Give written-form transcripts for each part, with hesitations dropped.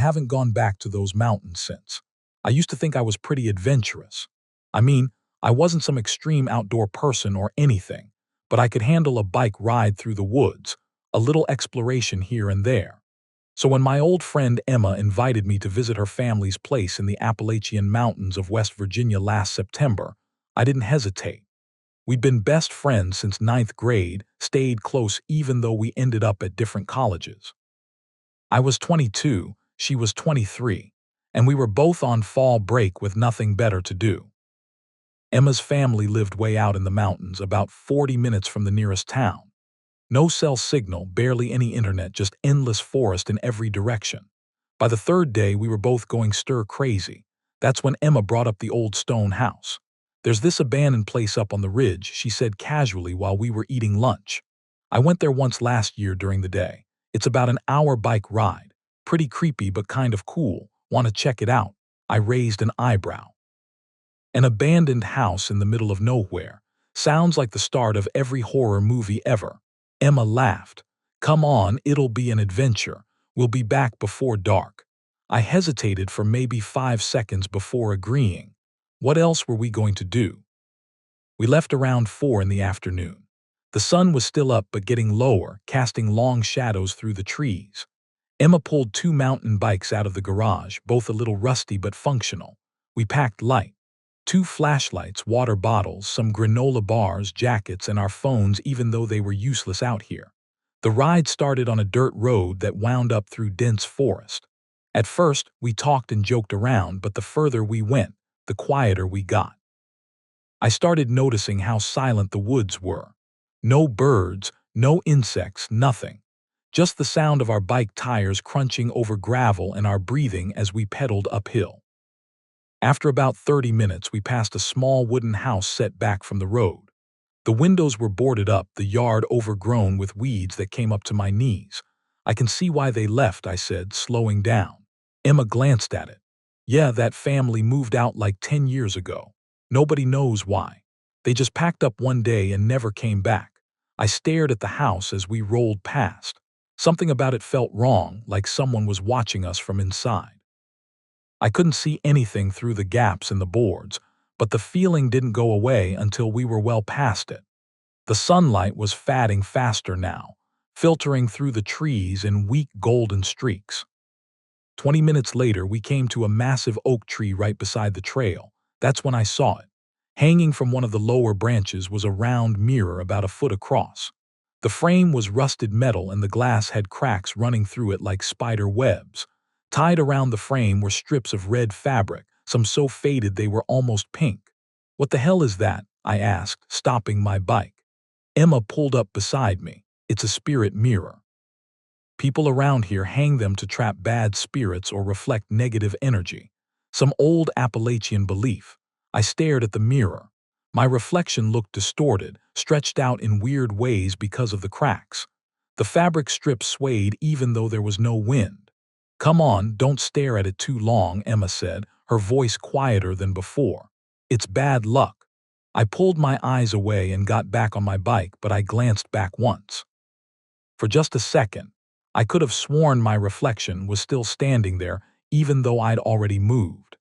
haven't gone back to those mountains since. I used to think I was pretty adventurous. I mean, I wasn't some extreme outdoor person or anything, but I could handle a bike ride through the woods, a little exploration here and there. So when my old friend Emma invited me to visit her family's place in the Appalachian Mountains of West Virginia last September, I didn't hesitate. We'd been best friends since ninth grade, stayed close even though we ended up at different colleges. I was 22, she was 23, and we were both on fall break with nothing better to do. Emma's family lived way out in the mountains, about 40 minutes from the nearest town. No cell signal, barely any internet, just endless forest in every direction. By the third day, we were both going stir-crazy. That's when Emma brought up the old stone house. "There's this abandoned place up on the ridge," she said casually while we were eating lunch. "I went there once last year during the day. It's about an hour bike ride. Pretty creepy but kind of cool. Want to check it out?" I raised an eyebrow. An abandoned house in the middle of nowhere. Sounds like the start of every horror movie ever. Emma laughed. "Come on, it'll be an adventure. We'll be back before dark." I hesitated for maybe 5 seconds before agreeing. What else were we going to do? We left around 4 in the afternoon. The sun was still up but getting lower, casting long shadows through the trees. Emma pulled 2 mountain bikes out of the garage, both a little rusty but functional. We packed light. 2 flashlights, water bottles, some granola bars, jackets, and our phones, even though they were useless out here. The ride started on a dirt road that wound up through dense forest. At first, we talked and joked around, but the further we went, the quieter we got. I started noticing how silent the woods were. No birds, no insects, nothing. Just the sound of our bike tires crunching over gravel and our breathing as we pedaled uphill. After about 30 minutes, we passed a small wooden house set back from the road. The windows were boarded up, the yard overgrown with weeds that came up to my knees. "I can see why they left," I said, slowing down. Emma glanced at it. "Yeah, that family moved out like 10 years ago. Nobody knows why. They just packed up one day and never came back." I stared at the house as we rolled past. Something about it felt wrong, like someone was watching us from inside. I couldn't see anything through the gaps in the boards, but the feeling didn't go away until we were well past it. The sunlight was fading faster now, filtering through the trees in weak golden streaks. 20 minutes later, we came to a massive oak tree right beside the trail. That's when I saw it. Hanging from one of the lower branches was a round mirror about a foot across. The frame was rusted metal and the glass had cracks running through it like spider webs. Tied around the frame were strips of red fabric, some so faded they were almost pink. "What the hell is that?" I asked, stopping my bike. Emma pulled up beside me. "It's a spirit mirror. People around here hang them to trap bad spirits or reflect negative energy. Some old Appalachian belief." I stared at the mirror. My reflection looked distorted, stretched out in weird ways because of the cracks. The fabric strips swayed even though there was no wind. "Come on, don't stare at it too long," Emma said, her voice quieter than before. "It's bad luck." I pulled my eyes away and got back on my bike, but I glanced back once. For just a second, I could have sworn my reflection was still standing there, even though I'd already moved.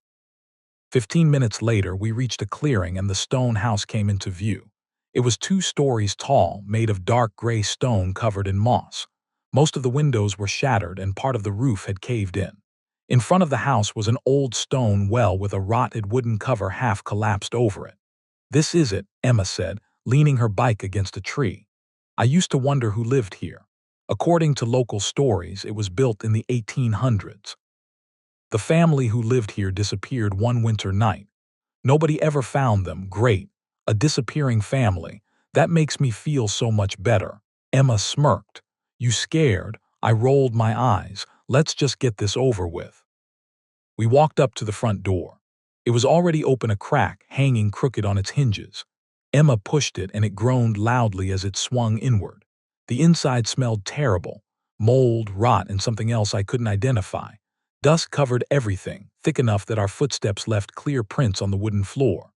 15 minutes later, we reached a clearing and the stone house came into view. It was 2 stories tall, made of dark gray stone covered in moss. Most of the windows were shattered and part of the roof had caved in. In front of the house was an old stone well with a rotted wooden cover half collapsed over it. "This is it," Emma said, leaning her bike against a tree. "I used to wonder who lived here. According to local stories, it was built in the 1800s. The family who lived here disappeared one winter night. Nobody ever found them. Great. A disappearing family. That makes me feel so much better." Emma smirked. "You scared?" I rolled my eyes. "Let's just get this over with." We walked up to the front door. It was already open a crack, hanging crooked on its hinges. Emma pushed it and it groaned loudly as it swung inward. The inside smelled terrible. Mold, rot, and something else I couldn't identify. Dust covered everything, thick enough that our footsteps left clear prints on the wooden floor.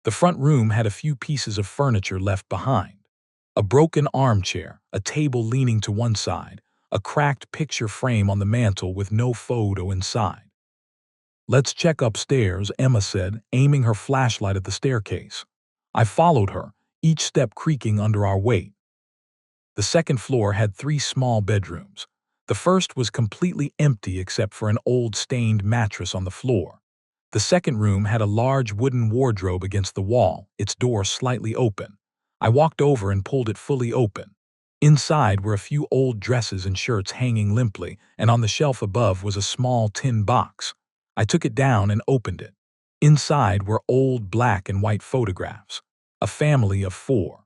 The front room had a few pieces of furniture left behind. A broken armchair, a table leaning to one side, a cracked picture frame on the mantel with no photo inside. "Let's check upstairs," Emma said, aiming her flashlight at the staircase. I followed her, each step creaking under our weight. The second floor had 3 small bedrooms. The first was completely empty except for an old stained mattress on the floor. The second room had a large wooden wardrobe against the wall, its door slightly open. I walked over and pulled it fully open. Inside were a few old dresses and shirts hanging limply, and on the shelf above was a small tin box. I took it down and opened it. Inside were old black and white photographs. A family of 4.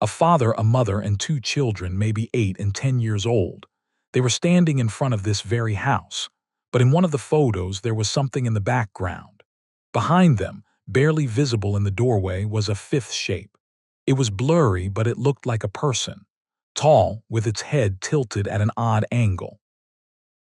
A father, a mother, and 2 children, maybe 8 and 10 years old. They were standing in front of this very house. But in one of the photos there was something in the background. Behind them, barely visible in the doorway, was a 5th shape. It was blurry, but it looked like a person. Tall, with its head tilted at an odd angle.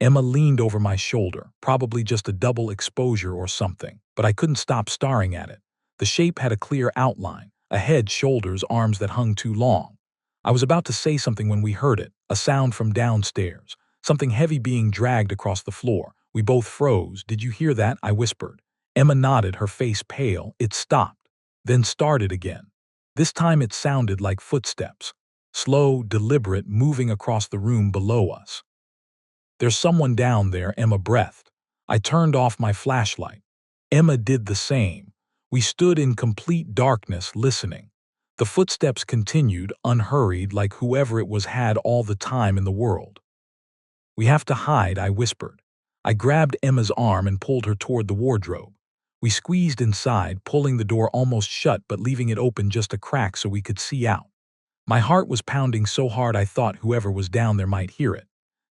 Emma leaned over my shoulder, probably just a double exposure or something, but I couldn't stop staring at it. The shape had a clear outline, a head, shoulders, arms that hung too long. I was about to say something when we heard it, a sound from downstairs, something heavy being dragged across the floor. We both froze. "Did you hear that?" I whispered. Emma nodded, her face pale. It stopped, then started again. This time it sounded like footsteps, slow, deliberate, moving across the room below us. "There's someone down there," Emma breathed. I turned off my flashlight. Emma did the same. We stood in complete darkness, listening. The footsteps continued, unhurried, like whoever it was had all the time in the world. "We have to hide," I whispered. I grabbed Emma's arm and pulled her toward the wardrobe. We squeezed inside, pulling the door almost shut but leaving it open just a crack so we could see out. My heart was pounding so hard I thought whoever was down there might hear it.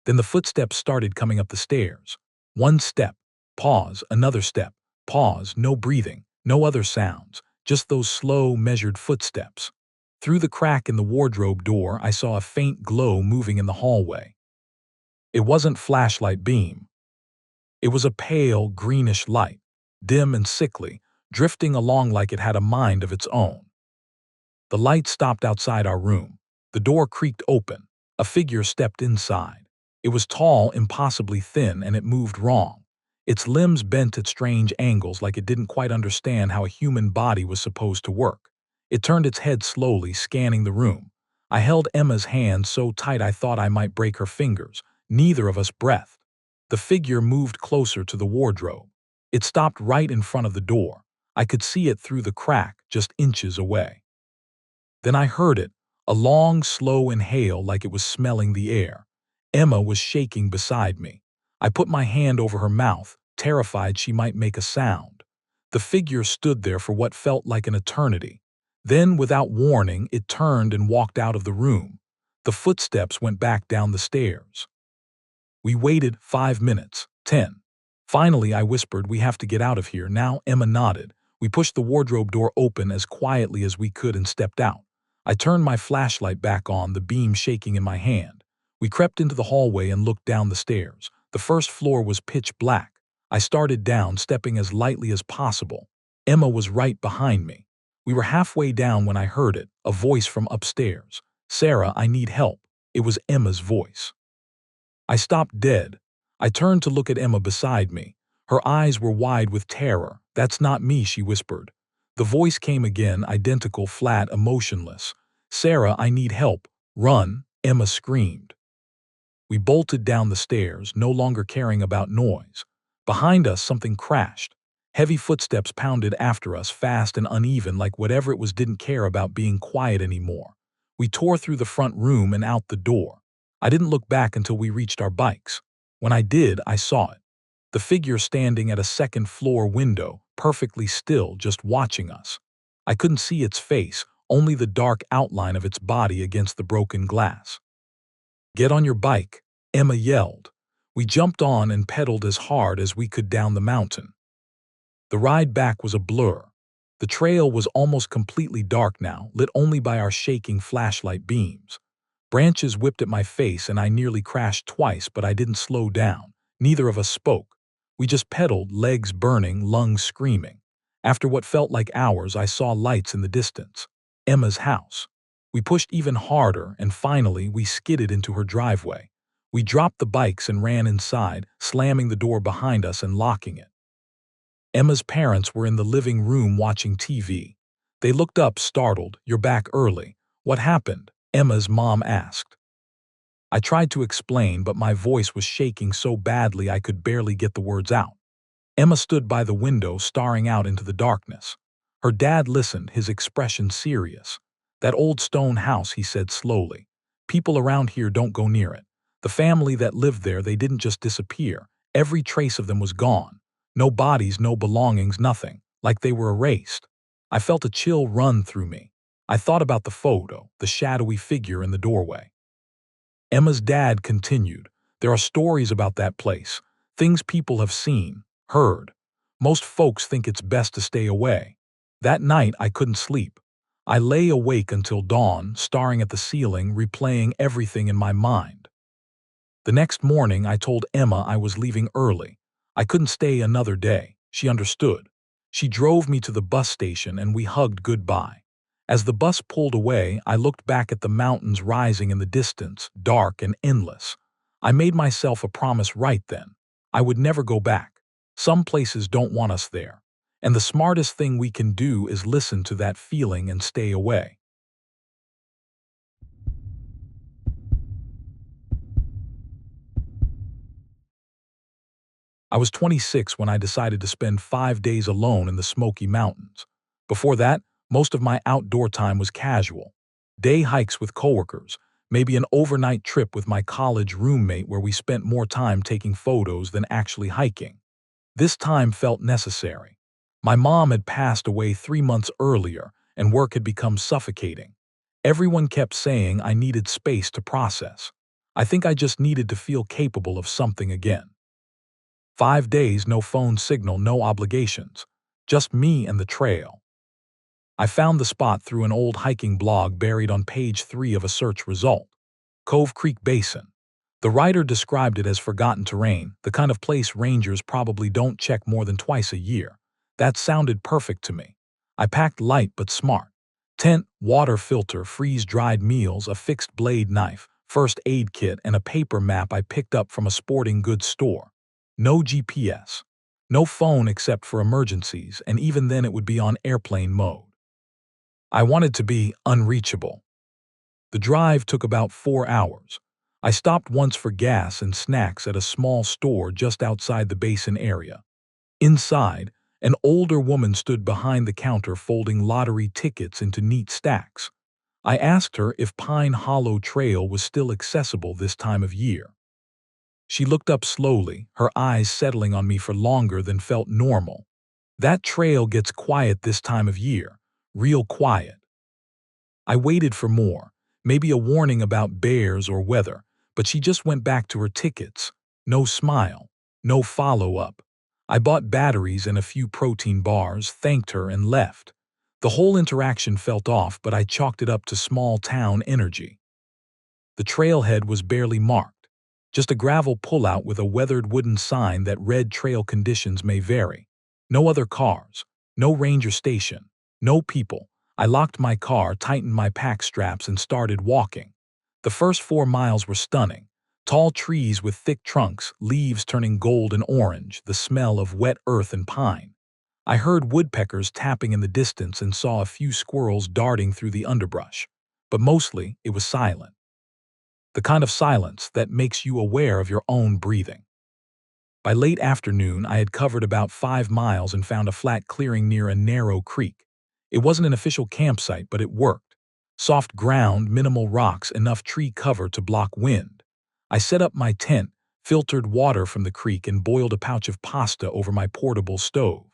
Then the footsteps started coming up the stairs. One step, pause, another step, pause, no breathing, no other sounds, just those slow, measured footsteps. Through the crack in the wardrobe door, I saw a faint glow moving in the hallway. It wasn't flashlight beam. It was a pale, greenish light, dim and sickly, drifting along like it had a mind of its own. The light stopped outside our room. The door creaked open. A figure stepped inside. It was tall, impossibly thin, and it moved wrong. Its limbs bent at strange angles like it didn't quite understand how a human body was supposed to work. It turned its head slowly, scanning the room. I held Emma's hand so tight I thought I might break her fingers. Neither of us breathed. The figure moved closer to the wardrobe. It stopped right in front of the door. I could see it through the crack, just inches away. Then I heard it, a long, slow inhale like it was smelling the air. Emma was shaking beside me. I put my hand over her mouth, terrified she might make a sound. The figure stood there for what felt like an eternity. Then, without warning, it turned and walked out of the room. The footsteps went back down the stairs. We waited 5 minutes, 10. Finally, I whispered, "We have to get out of here now." Emma nodded. We pushed the wardrobe door open as quietly as we could and stepped out. I turned my flashlight back on, the beam shaking in my hand. We crept into the hallway and looked down the stairs. The first floor was pitch black. I started down, stepping as lightly as possible. Emma was right behind me. We were halfway down when I heard it, a voice from upstairs. "Sarah, I need help." It was Emma's voice. I stopped dead. I turned to look at Emma beside me. Her eyes were wide with terror. "That's not me," she whispered. The voice came again, identical, flat, emotionless. "Sarah, I need help. Run," Emma screamed. We bolted down the stairs, no longer caring about noise. Behind us, something crashed. Heavy footsteps pounded after us, fast and uneven, like whatever it was didn't care about being quiet anymore. We tore through the front room and out the door. I didn't look back until we reached our bikes. When I did, I saw it. The figure standing at a second-floor window, perfectly still, just watching us. I couldn't see its face, only the dark outline of its body against the broken glass. "Get on your bike," Emma yelled. We jumped on and pedaled as hard as we could down the mountain. The ride back was a blur. The trail was almost completely dark now, lit only by our shaking flashlight beams. Branches whipped at my face and I nearly crashed twice, but I didn't slow down. Neither of us spoke. We just pedaled, legs burning, lungs screaming. After what felt like hours, I saw lights in the distance. Emma's house. We pushed even harder, and finally we skidded into her driveway. We dropped the bikes and ran inside, slamming the door behind us and locking it. Emma's parents were in the living room watching TV. They looked up, startled. "You're back early. What happened?" Emma's mom asked. I tried to explain, but my voice was shaking so badly I could barely get the words out. Emma stood by the window, staring out into the darkness. Her dad listened, his expression serious. "That old stone house," he said slowly. "People around here don't go near it. The family that lived there, they didn't just disappear. Every trace of them was gone. No bodies, no belongings, nothing. Like they were erased." I felt a chill run through me. I thought about the photo, the shadowy figure in the doorway. Emma's dad continued, "There are stories about that place, things people have seen, heard. Most folks think it's best to stay away." That night, I couldn't sleep. I lay awake until dawn, staring at the ceiling, replaying everything in my mind. The next morning, I told Emma I was leaving early. I couldn't stay another day. She understood. She drove me to the bus station and we hugged goodbye. As the bus pulled away, I looked back at the mountains rising in the distance, dark and endless. I made myself a promise right then. I would never go back. Some places don't want us there. And the smartest thing we can do is listen to that feeling and stay away. I was 26 when I decided to spend 5 days alone in the Smoky Mountains. Before that, most of my outdoor time was casual. Day hikes with coworkers, maybe an overnight trip with my college roommate where we spent more time taking photos than actually hiking. This time felt necessary. My mom had passed away 3 months earlier, and work had become suffocating. Everyone kept saying I needed space to process. I think I just needed to feel capable of something again. 5 days, no phone signal, no obligations. Just me and the trail. I found the spot through an old hiking blog buried on page 3 of a search result. Cove Creek Basin. The writer described it as forgotten terrain, the kind of place rangers probably don't check more than twice a year. That sounded perfect to me. I packed light but smart. Tent, water filter, freeze-dried meals, a fixed blade knife, first aid kit, and a paper map I picked up from a sporting goods store. No GPS. No phone except for emergencies, and even then it would be on airplane mode. I wanted to be unreachable. The drive took about 4 hours. I stopped once for gas and snacks at a small store just outside the basin area. Inside, an older woman stood behind the counter folding lottery tickets into neat stacks. I asked her if Pine Hollow Trail was still accessible this time of year. She looked up slowly, her eyes settling on me for longer than felt normal. "That trail gets quiet this time of year. Real quiet." I waited for more, maybe a warning about bears or weather, but she just went back to her tickets. No smile, no follow-up. I bought batteries and a few protein bars, thanked her, and left. The whole interaction felt off, but I chalked it up to small-town energy. The trailhead was barely marked, just a gravel pullout with a weathered wooden sign that read trail conditions may vary. No other cars, no ranger station, no people. I locked my car, tightened my pack straps, and started walking. The first 4 miles were stunning. Tall trees with thick trunks, leaves turning gold and orange, the smell of wet earth and pine. I heard woodpeckers tapping in the distance and saw a few squirrels darting through the underbrush. But mostly, it was silent. The kind of silence that makes you aware of your own breathing. By late afternoon, I had covered about 5 miles and found a flat clearing near a narrow creek. It wasn't an official campsite, but it worked. Soft ground, minimal rocks, enough tree cover to block wind. I set up my tent, filtered water from the creek, and boiled a pouch of pasta over my portable stove.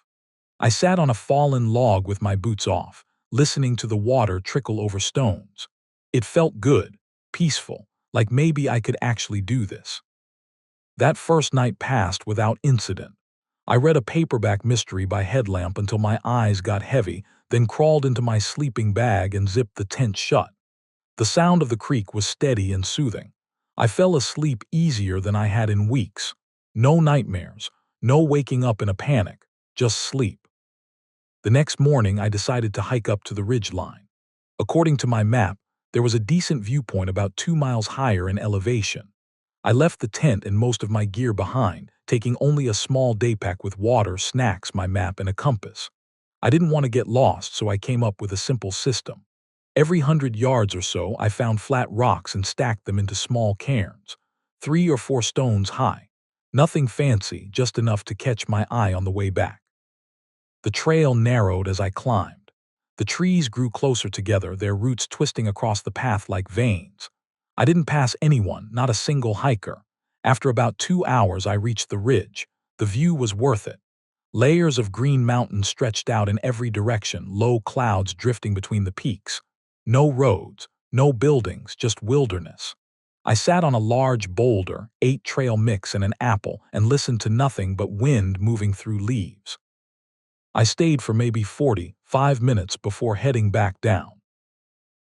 I sat on a fallen log with my boots off, listening to the water trickle over stones. It felt good, peaceful, like maybe I could actually do this. That first night passed without incident. I read a paperback mystery by headlamp until my eyes got heavy, then crawled into my sleeping bag and zipped the tent shut. The sound of the creek was steady and soothing. I fell asleep easier than I had in weeks. No nightmares, no waking up in a panic, just sleep. The next morning, I decided to hike up to the ridge line. According to my map, there was a decent viewpoint about 2 miles higher in elevation. I left the tent and most of my gear behind, taking only a small day pack with water, snacks, my map, and a compass. I didn't want to get lost, so I came up with a simple system. Every 100 yards or so, I found flat rocks and stacked them into small cairns, 3 or 4 stones high. Nothing fancy, just enough to catch my eye on the way back. The trail narrowed as I climbed. The trees grew closer together, their roots twisting across the path like veins. I didn't pass anyone, not a single hiker. After about 2 hours, I reached the ridge. The view was worth it. Layers of green mountains stretched out in every direction, low clouds drifting between the peaks. No roads, no buildings, just wilderness. I sat on a large boulder, ate trail mix and an apple, and listened to nothing but wind moving through leaves. I stayed for maybe 45 minutes before heading back down.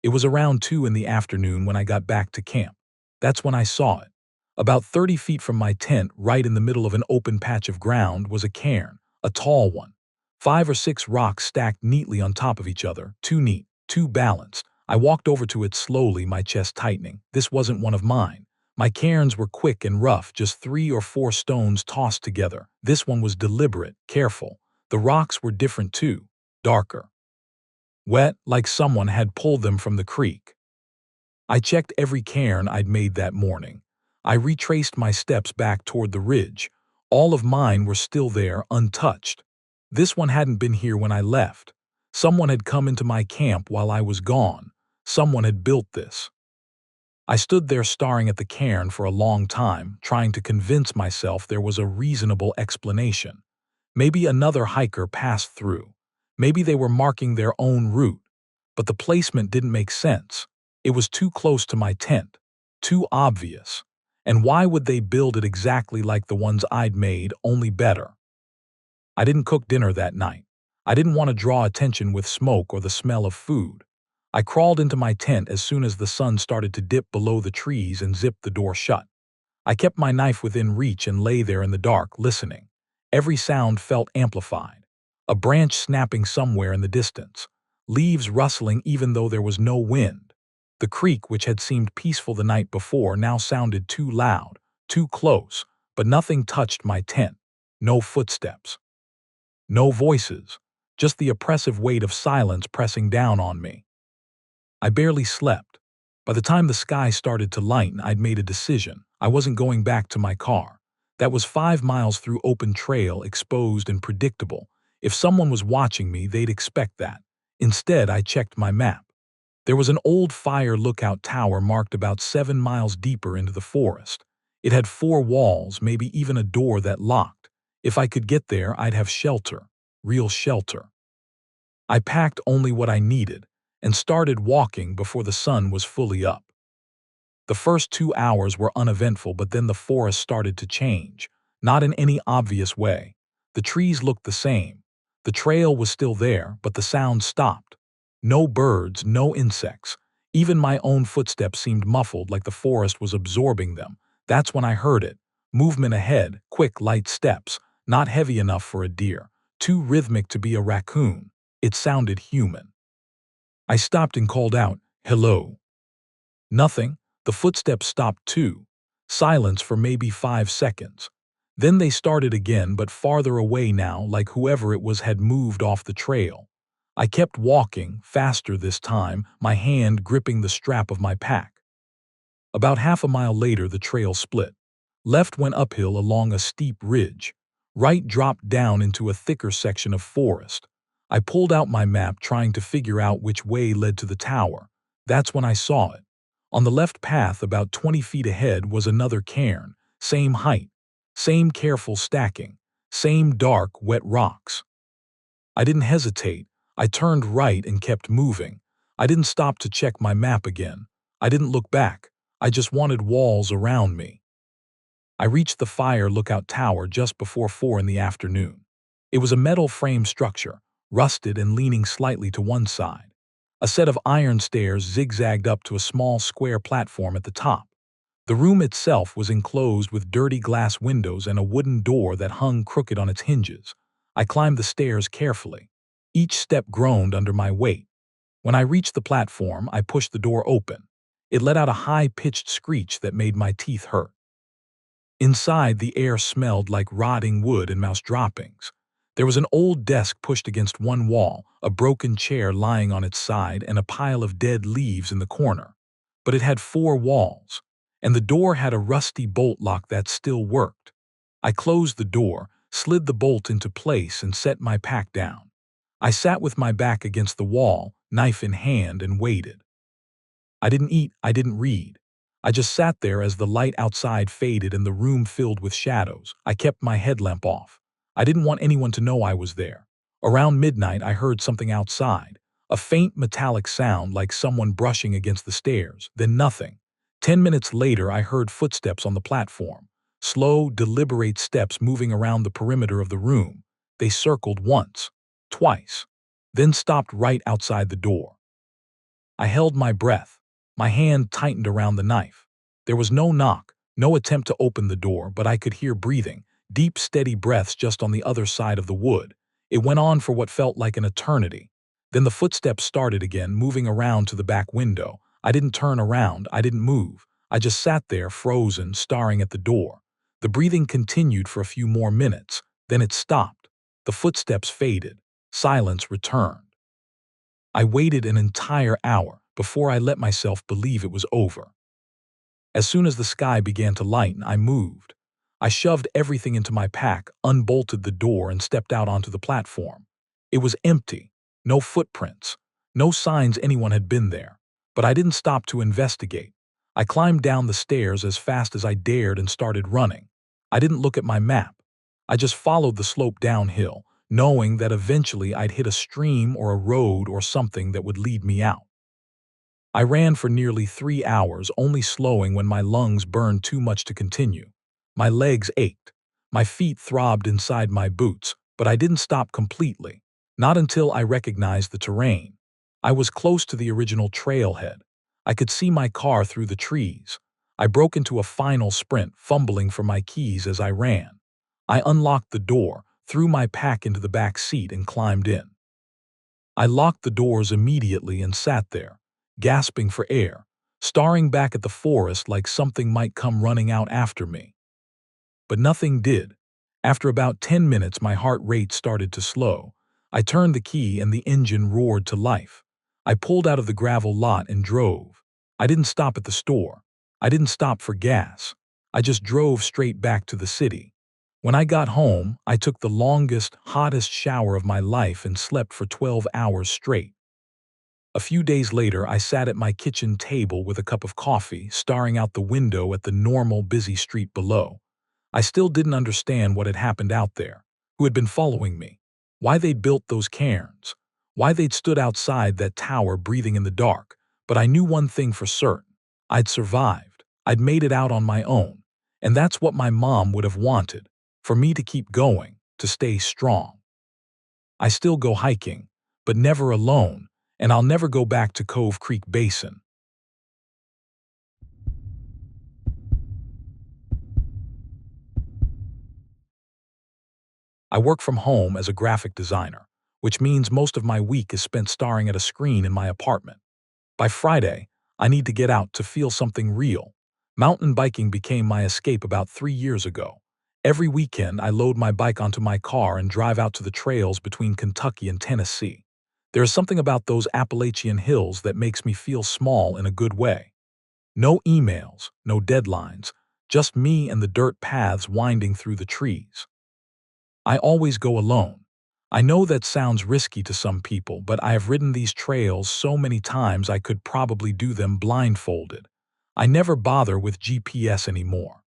It was around 2 in the afternoon when I got back to camp. That's when I saw it. About 30 feet from my tent, right in the middle of an open patch of ground, was a cairn, a tall one. 5 or 6 rocks stacked neatly on top of each other, too neat, too balanced. I walked over to it slowly, my chest tightening. This wasn't one of mine. My cairns were quick and rough, just 3 or 4 stones tossed together. This one was deliberate, careful. The rocks were different too, darker. Wet, like someone had pulled them from the creek. I checked every cairn I'd made that morning. I retraced my steps back toward the ridge. All of mine were still there, untouched. This one hadn't been here when I left. Someone had come into my camp while I was gone. Someone had built this. I stood there staring at the cairn for a long time, trying to convince myself there was a reasonable explanation. Maybe another hiker passed through. Maybe they were marking their own route. But the placement didn't make sense. It was too close to my tent. Too obvious. And why would they build it exactly like the ones I'd made, only better? I didn't cook dinner that night. I didn't want to draw attention with smoke or the smell of food. I crawled into my tent as soon as the sun started to dip below the trees and zipped the door shut. I kept my knife within reach and lay there in the dark, listening. Every sound felt amplified. A branch snapping somewhere in the distance. Leaves rustling even though there was no wind. The creek, which had seemed peaceful the night before, now sounded too loud, too close, but nothing touched my tent. No footsteps. No voices. Just the oppressive weight of silence pressing down on me. I barely slept. By the time the sky started to lighten, I'd made a decision. I wasn't going back to my car. That was 5 miles through open trail, exposed and predictable. If someone was watching me, they'd expect that. Instead, I checked my map. There was an old fire lookout tower marked about 7 miles deeper into the forest. It had 4 walls, maybe even a door that locked. If I could get there, I'd have shelter. Real shelter. I packed only what I needed and started walking before the sun was fully up. The first 2 hours were uneventful, but then the forest started to change, not in any obvious way. The trees looked the same. The trail was still there, but the sound stopped. No birds, no insects. Even my own footsteps seemed muffled, like the forest was absorbing them. That's when I heard it. Movement ahead, quick, light steps, not heavy enough for a deer, too rhythmic to be a raccoon. It sounded human. I stopped and called out, "Hello." Nothing. The footsteps stopped too. Silence for maybe 5 seconds. Then they started again, but farther away now, like whoever it was had moved off the trail. I kept walking, faster this time, my hand gripping the strap of my pack. About half a mile later, the trail split. Left went uphill along a steep ridge. Right dropped down into a thicker section of forest. I pulled out my map, trying to figure out which way led to the tower. That's when I saw it. On the left path, about 20 feet ahead, was another cairn. Same height. Same careful stacking. Same dark, wet rocks. I didn't hesitate. I turned right and kept moving. I didn't stop to check my map again. I didn't look back. I just wanted walls around me. I reached the fire lookout tower just before 4 in the afternoon. It was a metal frame structure, rusted and leaning slightly to one side. A set of iron stairs zigzagged up to a small square platform at the top. The room itself was enclosed with dirty glass windows and a wooden door that hung crooked on its hinges. I climbed the stairs carefully. Each step groaned under my weight. When I reached the platform, I pushed the door open. It let out a high-pitched screech that made my teeth hurt. Inside, the air smelled like rotting wood and mouse droppings. There was an old desk pushed against one wall, a broken chair lying on its side, and a pile of dead leaves in the corner. But it had four walls, and the door had a rusty bolt lock that still worked. I closed the door, slid the bolt into place, and set my pack down. I sat with my back against the wall, knife in hand, and waited. I didn't eat, I didn't read. I just sat there as the light outside faded and the room filled with shadows. I kept my headlamp off. I didn't want anyone to know I was there. Around midnight, I heard something outside. A faint metallic sound like someone brushing against the stairs, then nothing. 10 minutes later, I heard footsteps on the platform. Slow, deliberate steps moving around the perimeter of the room. They circled once, twice, then stopped right outside the door. I held my breath. My hand tightened around the knife. There was no knock, no attempt to open the door, but I could hear breathing, deep, steady breaths just on the other side of the wood. It went on for what felt like an eternity. Then the footsteps started again, moving around to the back window. I didn't turn around, I didn't move. I just sat there, frozen, staring at the door. The breathing continued for a few more minutes. Then it stopped. The footsteps faded. Silence returned. I waited an entire hour before I let myself believe it was over. As soon as the sky began to lighten, I moved. I shoved everything into my pack, unbolted the door, and stepped out onto the platform. It was empty. No footprints. No signs anyone had been there. But I didn't stop to investigate. I climbed down the stairs as fast as I dared and started running. I didn't look at my map. I just followed the slope downhill, knowing that eventually I'd hit a stream or a road or something that would lead me out. I ran for nearly 3 hours, only slowing when my lungs burned too much to continue. My legs ached. My feet throbbed inside my boots, but I didn't stop completely. Not until I recognized the terrain. I was close to the original trailhead. I could see my car through the trees. I broke into a final sprint, fumbling for my keys as I ran. I unlocked the door, threw my pack into the back seat, and climbed in. I locked the doors immediately and sat there, gasping for air, staring back at the forest like something might come running out after me. But nothing did. After about 10 minutes, my heart rate started to slow. I turned the key and the engine roared to life. I pulled out of the gravel lot and drove. I didn't stop at the store. I didn't stop for gas. I just drove straight back to the city. When I got home, I took the longest, hottest shower of my life and slept for 12 hours straight. A few days later, I sat at my kitchen table with a cup of coffee, staring out the window at the normal, busy street below. I still didn't understand what had happened out there, who had been following me, why they'd built those cairns, why they'd stood outside that tower breathing in the dark. But I knew one thing for certain. I'd survived. I'd made it out on my own. And that's what my mom would have wanted, for me to keep going, to stay strong. I still go hiking, but never alone, and I'll never go back to Cove Creek Basin. I work from home as a graphic designer, which means most of my week is spent staring at a screen in my apartment. By Friday, I need to get out to feel something real. Mountain biking became my escape about 3 years ago. Every weekend, I load my bike onto my car and drive out to the trails between Kentucky and Tennessee. There is something about those Appalachian hills that makes me feel small in a good way. No emails, no deadlines, just me and the dirt paths winding through the trees. I always go alone. I know that sounds risky to some people, but I have ridden these trails so many times I could probably do them blindfolded. I never bother with GPS anymore.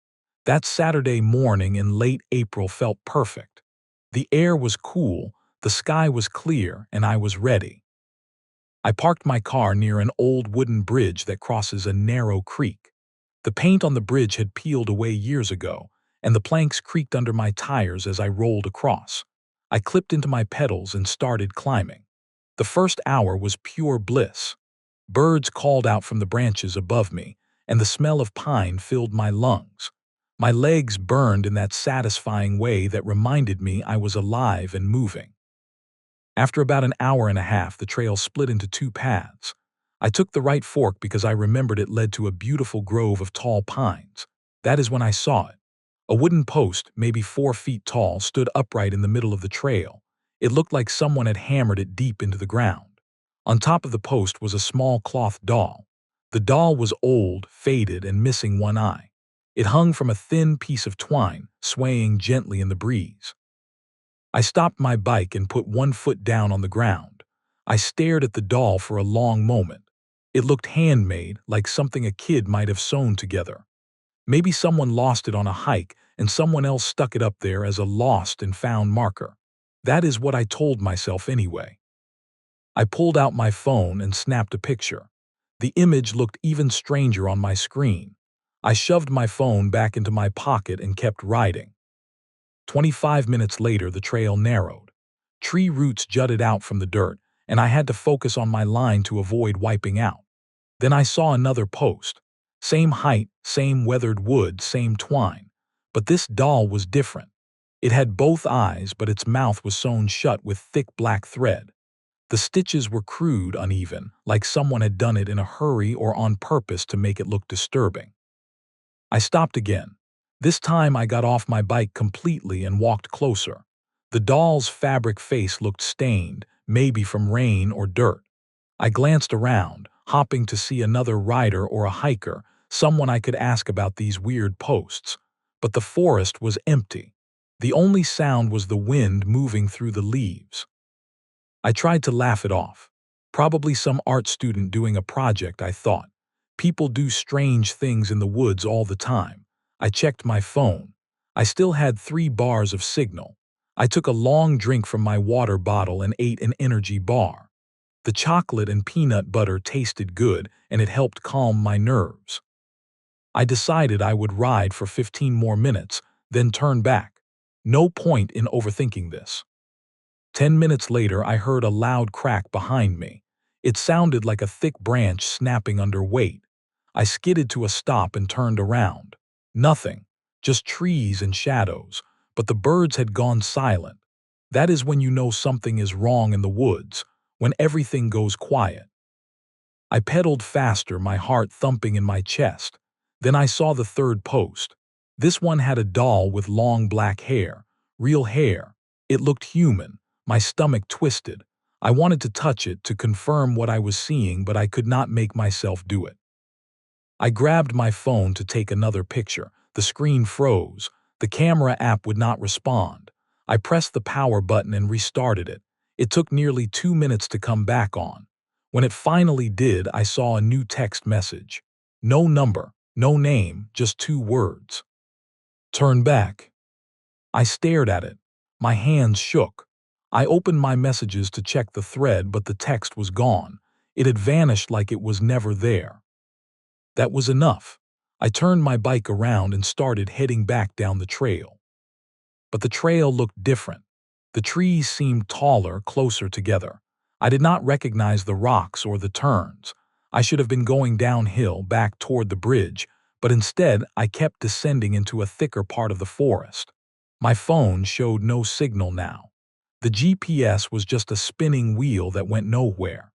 That Saturday morning in late April felt perfect. The air was cool, the sky was clear, and I was ready. I parked my car near an old wooden bridge that crosses a narrow creek. The paint on the bridge had peeled away years ago, and the planks creaked under my tires as I rolled across. I clipped into my pedals and started climbing. The first hour was pure bliss. Birds called out from the branches above me, and the smell of pine filled my lungs. My legs burned in that satisfying way that reminded me I was alive and moving. After about an hour and a half, the trail split into two paths. I took the right fork because I remembered it led to a beautiful grove of tall pines. That is when I saw it. A wooden post, maybe 4 feet tall, stood upright in the middle of the trail. It looked like someone had hammered it deep into the ground. On top of the post was a small cloth doll. The doll was old, faded, and missing one eye. It hung from a thin piece of twine, swaying gently in the breeze. I stopped my bike and put one foot down on the ground. I stared at the doll for a long moment. It looked handmade, like something a kid might have sewn together. Maybe someone lost it on a hike and someone else stuck it up there as a lost and found marker. That is what I told myself anyway. I pulled out my phone and snapped a picture. The image looked even stranger on my screen. I shoved my phone back into my pocket and kept riding. 25 minutes later, the trail narrowed. Tree roots jutted out from the dirt, and I had to focus on my line to avoid wiping out. Then I saw another post. Same height, same weathered wood, same twine. But this doll was different. It had both eyes, but its mouth was sewn shut with thick black thread. The stitches were crude, uneven, like someone had done it in a hurry or on purpose to make it look disturbing. I stopped again. This time I got off my bike completely and walked closer. The doll's fabric face looked stained, maybe from rain or dirt. I glanced around, hoping to see another rider or a hiker, someone I could ask about these weird posts. But the forest was empty. The only sound was the wind moving through the leaves. I tried to laugh it off. Probably some art student doing a project, I thought. People do strange things in the woods all the time. I checked my phone. I still had 3 bars of signal. I took a long drink from my water bottle and ate an energy bar. The chocolate and peanut butter tasted good, and it helped calm my nerves. I decided I would ride for 15 more minutes, then turn back. No point in overthinking this. 10 minutes later, I heard a loud crack behind me. It sounded like a thick branch snapping under weight. I skidded to a stop and turned around. Nothing, just trees and shadows, but the birds had gone silent. That is when you know something is wrong in the woods, when everything goes quiet. I pedaled faster, my heart thumping in my chest. Then I saw the third post. This one had a doll with long black hair, real hair. It looked human. My stomach twisted. I wanted to touch it to confirm what I was seeing, but I could not make myself do it. I grabbed my phone to take another picture. The screen froze. The camera app would not respond. I pressed the power button and restarted it. It took nearly 2 minutes to come back on. When it finally did, I saw a new text message. No number, no name, just 2 words. Turn back. I stared at it. My hands shook. I opened my messages to check the thread, but the text was gone. It had vanished like it was never there. That was enough. I turned my bike around and started heading back down the trail. But the trail looked different. The trees seemed taller, closer together. I did not recognize the rocks or the turns. I should have been going downhill back toward the bridge, but instead I kept descending into a thicker part of the forest. My phone showed no signal now. The GPS was just a spinning wheel that went nowhere.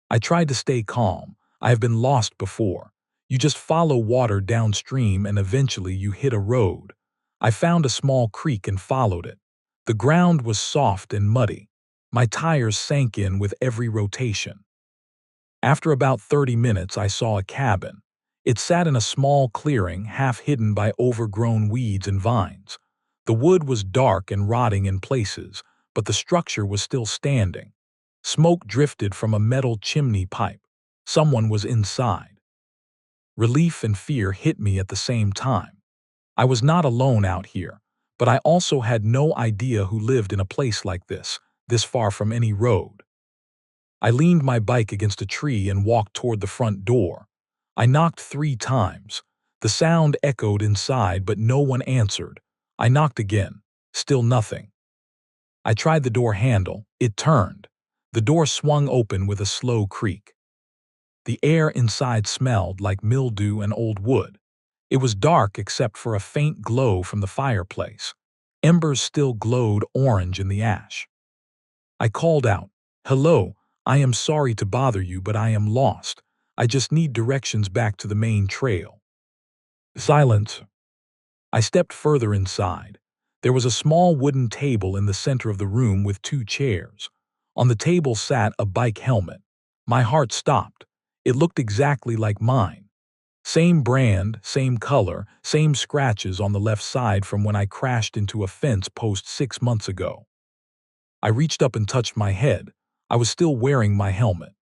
I tried to stay calm. I have been lost before. You just follow water downstream and eventually you hit a road. I found a small creek and followed it. The ground was soft and muddy. My tires sank in with every rotation. After about 30 minutes, I saw a cabin. It sat in a small clearing, half hidden by overgrown weeds and vines. The wood was dark and rotting in places, but the structure was still standing. Smoke drifted from a metal chimney pipe. Someone was inside. Relief and fear hit me at the same time. I was not alone out here, but I also had no idea who lived in a place like this far from any road. I leaned my bike against a tree and walked toward the front door. I knocked 3 times. The sound echoed inside, but no one answered. I knocked again. Still nothing. I tried the door handle. It turned. The door swung open with a slow creak. The air inside smelled like mildew and old wood. It was dark except for a faint glow from the fireplace. Embers still glowed orange in the ash. I called out, "Hello, I am sorry to bother you, but I am lost. I just need directions back to the main trail." Silence. I stepped further inside. There was a small wooden table in the center of the room with 2 chairs. On the table sat a bike helmet. My heart stopped. It looked exactly like mine. Same brand, same color, same scratches on the left side from when I crashed into a fence post 6 months ago. I reached up and touched my head. I was still wearing my helmet.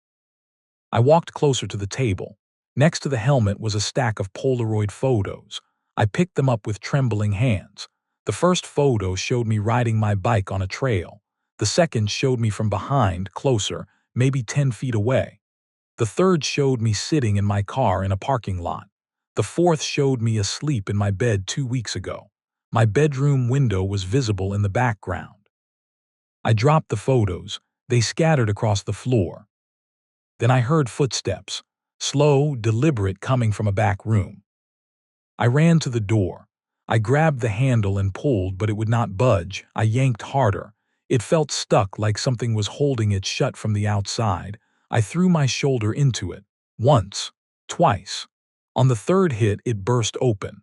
I walked closer to the table. Next to the helmet was a stack of Polaroid photos. I picked them up with trembling hands. The first photo showed me riding my bike on a trail. The second showed me from behind, closer, maybe 10 feet away. The third showed me sitting in my car in a parking lot. The fourth showed me asleep in my bed 2 weeks ago. My bedroom window was visible in the background. I dropped the photos. They scattered across the floor. Then I heard footsteps, slow, deliberate, coming from a back room. I ran to the door. I grabbed the handle and pulled, but it would not budge. I yanked harder. It felt stuck, like something was holding it shut from the outside. I threw my shoulder into it. Once. Twice. On the third hit, it burst open.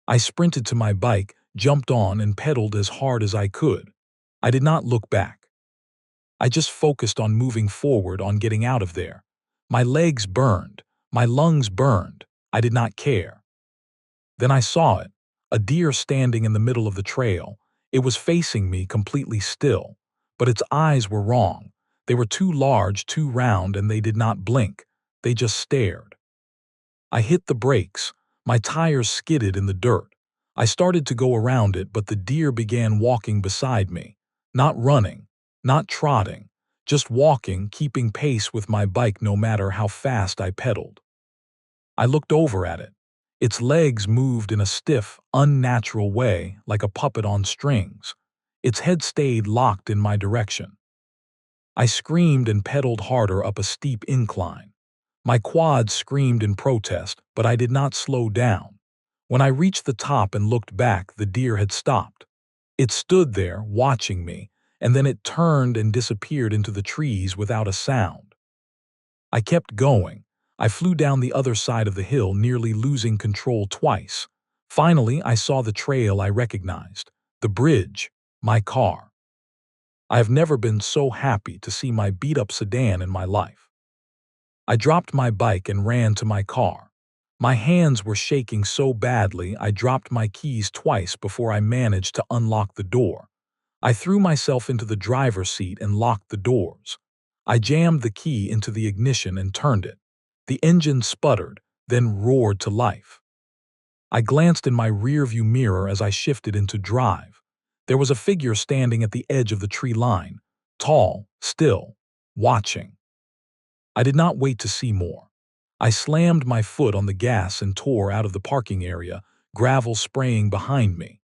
I sprinted to my bike, jumped on, and pedaled as hard as I could. I did not look back. I just focused on moving forward, on getting out of there. My legs burned. My lungs burned. I did not care. Then I saw it, a deer standing in the middle of the trail. It was facing me, completely still. But its eyes were wrong. They were too large, too round, and they did not blink. They just stared. I hit the brakes. My tires skidded in the dirt. I started to go around it, but the deer began walking beside me. Not running, not trotting, just walking, keeping pace with my bike no matter how fast I pedaled. I looked over at it. Its legs moved in a stiff, unnatural way, like a puppet on strings. Its head stayed locked in my direction. I screamed and pedaled harder up a steep incline. My quads screamed in protest, but I did not slow down. When I reached the top and looked back, the deer had stopped. It stood there, watching me, and then it turned and disappeared into the trees without a sound. I kept going. I flew down the other side of the hill, nearly losing control twice. Finally, I saw the trail I recognized, the bridge, my car. I have never been so happy to see my beat-up sedan in my life. I dropped my bike and ran to my car. My hands were shaking so badly I dropped my keys twice before I managed to unlock the door. I threw myself into the driver's seat and locked the doors. I jammed the key into the ignition and turned it. The engine sputtered, then roared to life. I glanced in my rearview mirror as I shifted into drive. There was a figure standing at the edge of the tree line, tall, still, watching. I did not wait to see more. I slammed my foot on the gas and tore out of the parking area, gravel spraying behind me.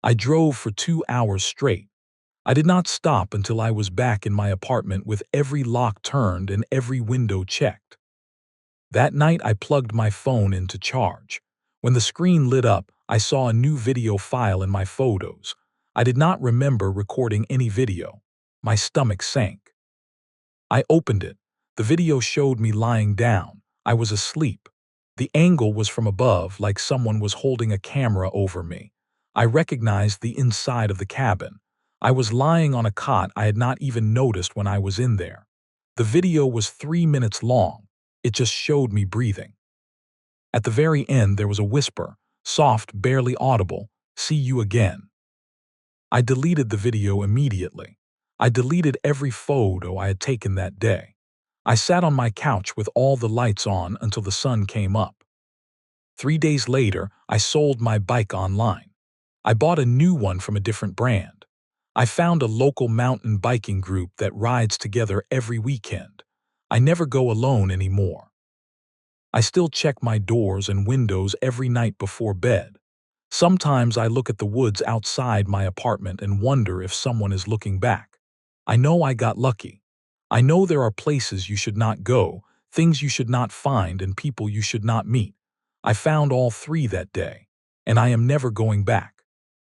I drove for 2 hours straight. I did not stop until I was back in my apartment with every lock turned and every window checked. That night I plugged my phone in to charge. When the screen lit up, I saw a new video file in my photos. I did not remember recording any video. My stomach sank. I opened it. The video showed me lying down. I was asleep. The angle was from above, like someone was holding a camera over me. I recognized the inside of the cabin. I was lying on a cot I had not even noticed when I was in there. The video was 3 minutes long. It just showed me breathing. At the very end, there was a whisper, soft, barely audible, "See you again." I deleted the video immediately. I deleted every photo I had taken that day. I sat on my couch with all the lights on until the sun came up. 3 days later, I sold my bike online. I bought a new one from a different brand. I found a local mountain biking group that rides together every weekend. I never go alone anymore. I still check my doors and windows every night before bed. Sometimes I look at the woods outside my apartment and wonder if someone is looking back. I know I got lucky. I know there are places you should not go, things you should not find, and people you should not meet. I found all three that day, and I am never going back.